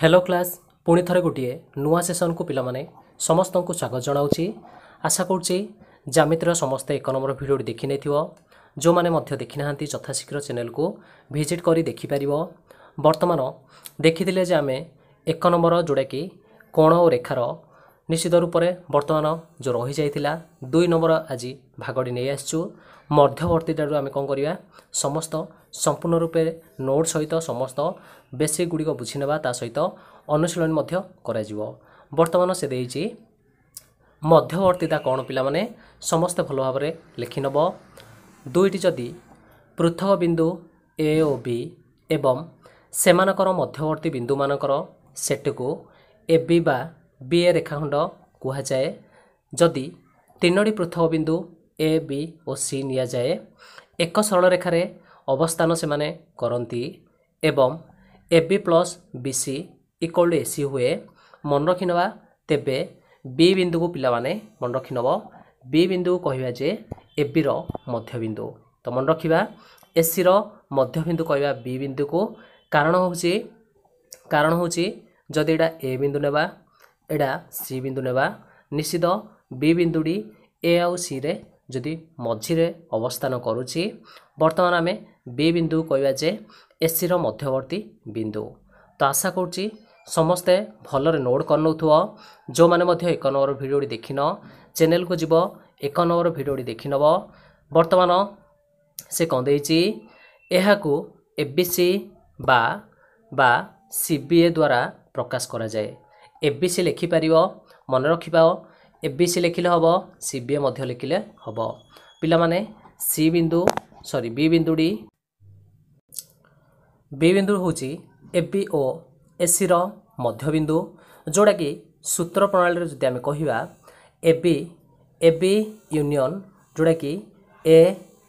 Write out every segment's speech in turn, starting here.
Hello class पुणी थरे गोटे नुआ सेसन को पिलामाने समस्त को स्वागत जनाऊँगी। आशा करुँची ज्यामितिर समस्ते 1 नंबर भिडियो देखी नहीं जो मैंने देखी ना यथाशीघ्र चैनल को विजिट कर देखिपर। वर्तमान देखी जे आम 1 नंबर जोड़ा कि कोण और रेखार निश्चित रूप से वर्तमान जो रही जाइथिला 2 नंबर आज भागटी नहीं आसचु मध्यवर्तीटारू आम कौन करवा समस्त संपूर्ण रूपे नोट सहित समस्त बेसिक गुड़िक बुझी नेबा ता सहित अनुशीलन वर्तमान से देइछि मध्यवर्तीता कौन पिला माने समस्ते भल भाव में लिखि नब। दुईटी जदि पृथक बिंदु ए और बी एवं सेमानकर मध्यवर्ती बिंदु मानकर सेट को ए बी बा बी ए रेखाखंड कहा जाए। जदि तीनोटी पृथक बिंदु ए बी और सी निया जाए एक सरल रेखार अवस्थान से माने करती एवं A B plus B C equal to A C हुए मन रखि नवा। तेबे बी बिंदु को पिला माने मन रखि नब बी बिंदु को कहवा जे ए बी रो मध्य बिंदु। तो मन रखिबा ए सी रो मध्य बिंदु कहवा बी बिंदु को कारण होची जदि एटा ए बिंदु नेबा एटा सी बिंदु नेबा निश्चित बी बिंदुटी ए आउ सी रे जदि मझिरे अवस्थान करुची वर्तमान आम बी बिंदु कहवा जे ए सी रो मध्यवर्ती बिंदु। तो आशा करुँची समस्ते भलरे नोट कर नौथुव जो माने मध्य 1 नंबर भिडियो देखिन चैनल को जीव 1 नंबर भिडियो देखि नब। वर्तमान से कौन देइछि एहाकू एबीसी बा सीबीए द्वारा प्रकाश करा जाए। एबीसी लिखि पारिबो मन रखिबा एबीसी लिखिले हबो सीबीए मध्य लिखिले हबो। पिला माने सी बिंदु सॉरी बी बिंदु होची एबी ओ एसी रो मध्य बिंदु जोड़ा कि सूत्र प्रणाली जदि आम कहवा एबी यूनियन जोड़ा कि ए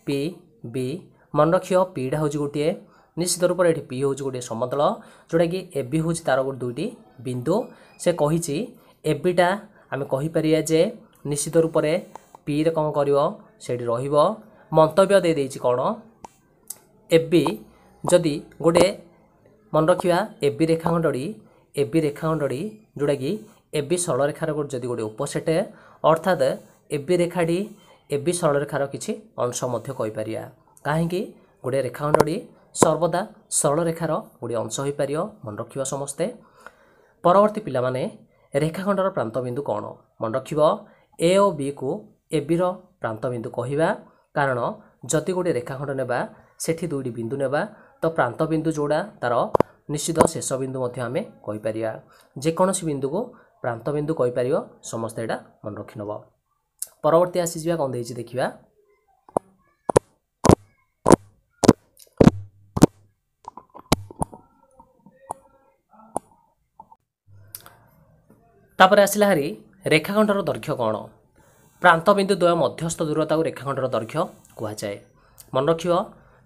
पी बी मन रखियो पीटा हूँ गोटे निश्चित रूप से पी हूँ गोटे समतल जोड़ा कि एबी हूँ तार गोटे दुईटी बिंदु से कही एबीटा आम कहीपर जे निश्चित रूप से पी रे कौन कर मंतव्य दे देइछि कौन एबी जदि गोटे मन रखा एबी रेखाखंडी जोड़ा कि एबी सरल रेखार जदि गोटे उपसेट अर्थात एबी रेखाटी एबी सरल रेखार किसी अंश कहीपर कहीं गोटे रेखाखंडी सर्वदा सरल रेखार गोटे अंश हो पार मन रखिबा समस्ते। परवर्ती पिला माने रेखाखंडर प्रांत बिंदु कौन मन रखिब ए और बी को एबी रो प्रांत बिंदु कहवा कारण जदि गोटे रेखाखंड नेबा सेठी दुईटी बिंदु नेबा तो प्रांत बिंदु जोड़ा तार निश्चित शेष बिंदु आम कहीपर जेकोसी बिंदु को प्रांत बिंदु कहीपर समस्ते एटा मन रखि नब। परवर्ती आसीजा कौन देइछि देखिबा तापर आसिला हारी रेखाखंडर दैर्घ्य कौन प्रांत बिंदु द्वय मध्यस्थ दूरता को रेखाखंडर दैर्घ्य कहा जाए। मन रखियो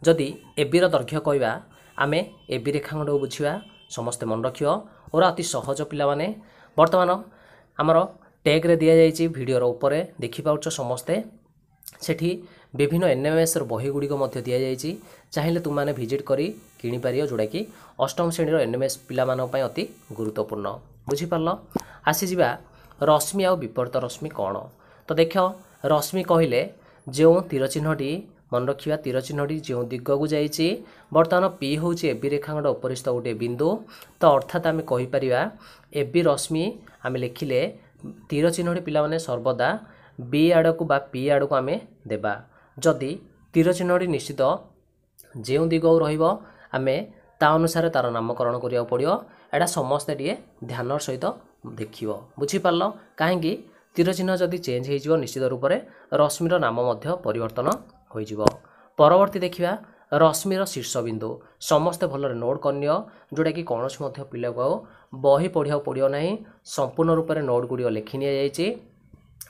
जदि एबी रो दैर्घ्य कहवा आमे एबी रेखाखंड को बुझिबा समस्ते मन रखियो और अति सहज पिला माने वर्तमान आमर टैग रे दिया जाइछि वीडियो रो ऊपर देखि पाउछ समस्ते सेठी विभिन्न एनएमएस बही गुड़िक दि जाइछि चाहिए तुम मैंने विजिट करी किनि पारियो जोड़ा कि अष्टम श्रेणी एनएमएस पिला मानक पय अति गुरुत्वपूर्ण बुझिपारल। आसीजा रश्मि आ विपरीत रश्मि कौन तो देख रश्मि कहले जो तीर चिन्हटी मन रखा तीर चिन्हटी जो दिग को जाइए बर्तमान पी हूँ एबी रेखाखंड उपरिस्थ गोटे बिंदु तो अर्थात आम कहीपर एबी रश्मि आम लिखिले तीर चिन्हटी पिला माने सर्वदा बी आड़ को बा पी आड़ को आम देबा जदि तीर चिन्हटी निश्चित जो दिग रमें ता अनुसार तार नामकरण करिया पड़ियो एटा समस्ते टे ध्यान सहित देखियो बुझिपारल कहीं तीर चिन्ह जदि चेंज हो निश्चित रूप से रश्मिर नाम परिवर्तन हो। परवर्ती देखिबा रश्मिर शीर्ष बिंदु समस्ते भल नोट करनियो जोड़ा कि कौन पिला को बही पढ़िया पड़ो ना संपूर्ण रूप से नोट गुड़ लिखि नि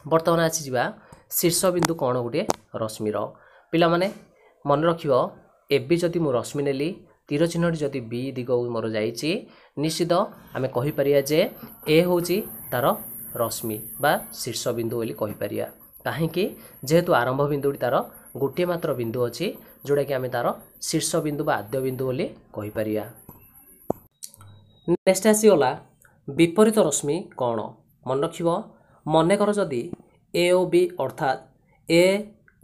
बर्तमान आसीजा शीर्ष बिंदु कौन गोटे रश्मिर पिला माने मन रखियो एबी जदि मु रश्मि नेली तीर चिन्हटी जदि बी दिग मोर जाइए निश्चित आम कहीपर जे ए हूँ तार रश्मि बा शीर्ष बिंदु बोली कहीपर कहीं जेहेतु आरंभ बिंदुटी तार गोटे मात्र बिंदु अच्छी जोड़ा कि आम तार शीर्ष बिंदु बा आद्य बिंदु बोली कहीपर। नेक्स्ट आसीगला विपरीत रश्मि कौन मन रख मनकर जदि ए ओ बी अर्थात ए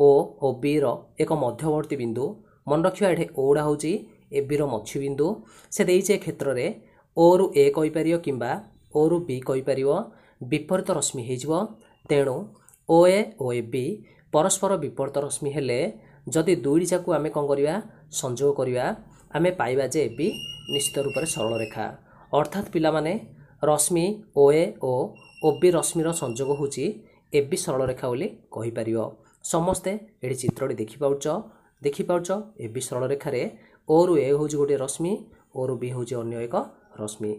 ओ बी रो एक मध्यवर्ती बिंदु मन रखा ये ओडा हूँ ए बी रो मछी बिंदु से देइछे क्षेत्र में ओ रु ए कहीपर कि ओ रु बी कहीपर विपरीत रश्मि हो तेणु ओ ए बी परस्पर विपरीत रश्मि हेले जदि दुईटी जाक आम कौन करवा संयोग करवा आम पाइबा जे ए बी निश्चित रूप से सरल रेखा अर्थात पिला माने रश्मि ओ बी रश्मिर संयोग हूँ ए बी सरल रेखा बोली कहीपर समस्ते ये चित्रटी देखिपाच ए बी सरल रेखार ओ रु ए हूँ गोटे रश्मि ओ रु बी हूँ अन्य एक रश्मि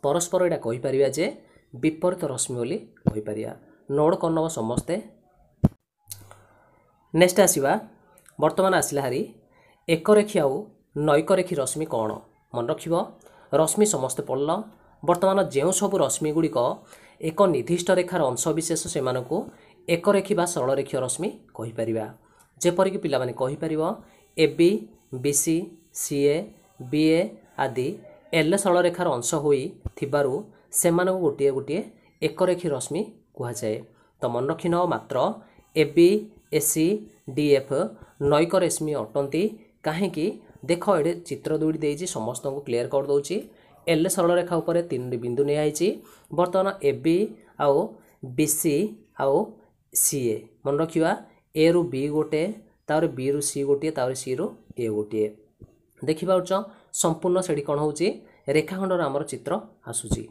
परस्पर यहाँ कहीपर जे विपरीत रश्मि बोली कहीपर नोट करनब समस्ते। नेक्स्ट आसवा बर्तमान आसला हारी एक रेखी आउ नैक रेखी रश्मि कौन मन रख रश्मि समस्ते पढ़ल बर्तमान जो सब रश्मि गुड़िक एक निर्दिष्ट रेखार अंशविशेष से एक रेखी बा सरल रेखीय रश्मि कहीपर जेपरिक पिलाने कहीपर A B B C C A B A आदि एल सरल रेखार अंश होई थिबारु सेमानकु गोटे गोटे एक रेखी रश्मि कहुए तो मन रखि मात्र A B A C D F नैक रश्मि अटंती कहीं देख ये चित्र दुईटी देती समस्त को क्लीयर कर दूची एल सरल रेखा उपर तीन बिंदु नियाई बर्तमान ए बी आउ बी सी आउ सी ए मन रखा ए रु बी गोटे तापर बी रु सी गोटे तापर सी रु ए गोटे देखिपाच संपूर्ण से कौन हो रेखाखंडर आमर चित्र आसूची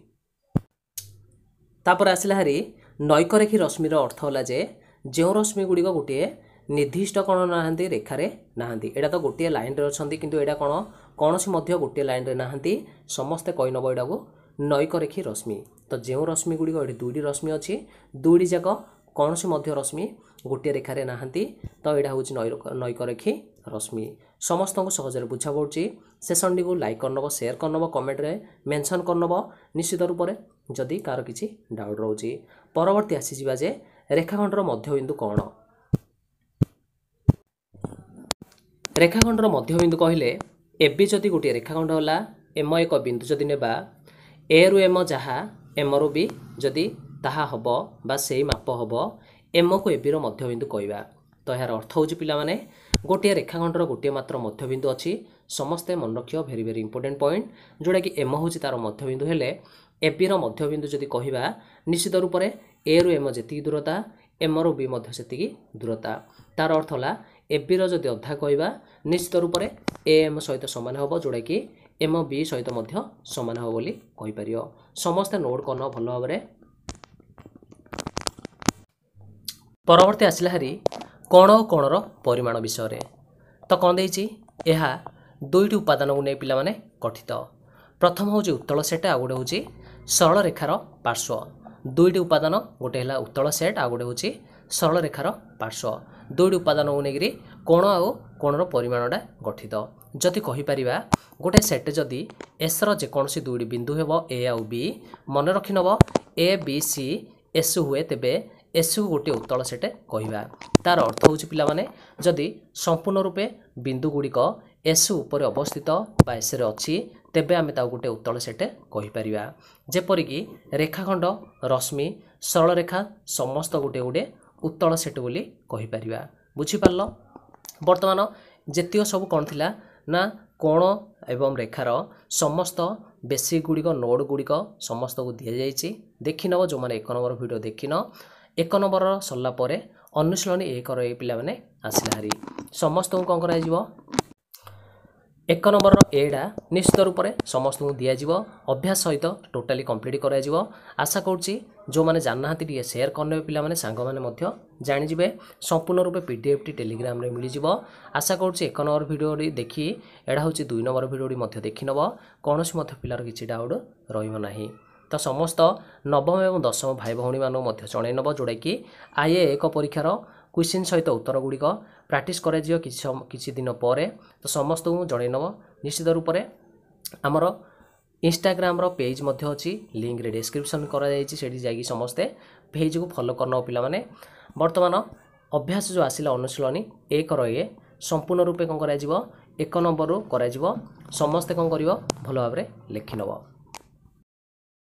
तापर आसला हारी नैक रेखी रश्मिर अर्थ होला जे जो रश्मि गुड़िक गोटे निर्दिष्ट कौन ना रेखार ना यहाँ तो गोटे लाइन रे अच्छा किंतु यहाँ कौन कौन सी गोटे लाइन रे ना समस्ते कही नब यहाँ को नैक रेखी रश्मि तो जो रश्मि गुड़िक ये दुईटी रश्मि अच्छी दुईटी जाक कौन सी रश्मि गोटे रेखार ना तो यहाँ हूँ नैक रेखी रश्मि समस्त को सहज बुझा पड़ी सेसन को लाइक करनब शेयर करनब कमेंट रे मेंशन करनब निश्चित रूप से जदि कार किसी डाउट रोचे परवर्ती आसीजा जे रेखाखंडर मध्यबिंदु कौन रेखाखंडर मध्यबिंदु कहले एबी जदि गोटे रेखाखंड होला एम एक बिंदु जदि नेबा ए रु एम जहाँ एम रु बी जदि ताहा हबो बा सेही माप हबो एम को एबी रो मध्यबिंदु कहवा तो यार अर्थ हूँ पिलाने गोटे रेखाखंडर गोटे मात्र मध्यबिंदु अच्छी समस्ते मन रख भेरी भेरी इंपोर्टेंट पॉइंट जोड़ा कि एम हूँ तार मध्यबिंदु हेले एबी रो मध्यबिंदु जदि कहवा निश्चित रूप से ए रु एम जी दूरता एम रु बी से दूरता तार अर्थ है एबी रो जदि अधा कहवा निश्चित रूप से ए एम सहित सामान हम जोड़ा कि एम बी सहित सामान हम बोली कहीपर समस्ते नोट करन भल भाव में। परवर्ती आसला हारी कोण और कोणर परिमाण विषय तो कौन देछि यह दुईटी उपादान को नहीं पिलाने गठित प्रथम हूँ उत्तल सेट आ गोटे हूँ सरल रेखार पार्श्व दुईटी उपादान गोटे है उत्तल सेट आ गोटे हूँ सरल रेखार पार्श्व दुईटी उपादान को लेकिन कोण आउ कोणर परिमाणटा गठित जदि कहीपर गोटे सेट जदि एस रेकोसी दुईटी बिंदु हेब ए आउ बी मन रखि नब ए बी सी एस हुए तेबे एस को गोटे उत्तल सेट कहवा तार अर्थ हूँ पिलाने जदि संपूर्ण रूपे बिंदु गुड़िक एस उपर अवस्थित बा एस रे अच्छी तेबे आम गोटे उत्तल सेट कहीपर जेपरिक रेखाखंड रश्मि सरल रेखा समस्त गोटे गोटे उत्तल सेट बोली कहीपर बुझीपार बर्तमान जेतिक सब कौन थिला ना कोण एवं रेखार समस्त बेसिक गुड़िक नोड गुड़िक समस्त को दि जाइए देखि नब जो मैंने एक नंबर वीडियो देखिन एक नंबर सरला अनुशीलन एक पे आसला हारी समस्त को कौन कर एक नंबर एटा निश्चित रूप से समस्त को दिज्व अभ्यास सहित टोटाली कंप्लीट कर आशा करुँची जो मैंने जानना टे सेयार करने पे सांग मैंने जाणीजे संपूर्ण रूपे पीडीएफ टी टेलीग्राम रे मिल जाव आशा करुँची एक नंबर भिडियो देखी एटा हूँ दुई नंबर भिडियो देखी नब कौन पिलार किसी डाउट रहा तो समस्त नवम एवं दशम भाई भौणी मानक जन नब जोड़ा कि आईए एक परीक्षार क्वेश्चन सहित उत्तर गुड़िक प्राक्टिस कर किसी दिन पर तो समस्त को जन नब निश्चित रूप से आमर इंस्टाग्राम पेज अच्छी लिंक रे डिस्क्रिप्शन कर समस्ते पेज को फॉलो करना पिलाने बर्तमान अभ्यास जो आसिला अनुशीलनी एक रही संपूर्ण रूपे कौन कर एक नंबर कर समस्ते कौन कर भल भाव में लिखि नब।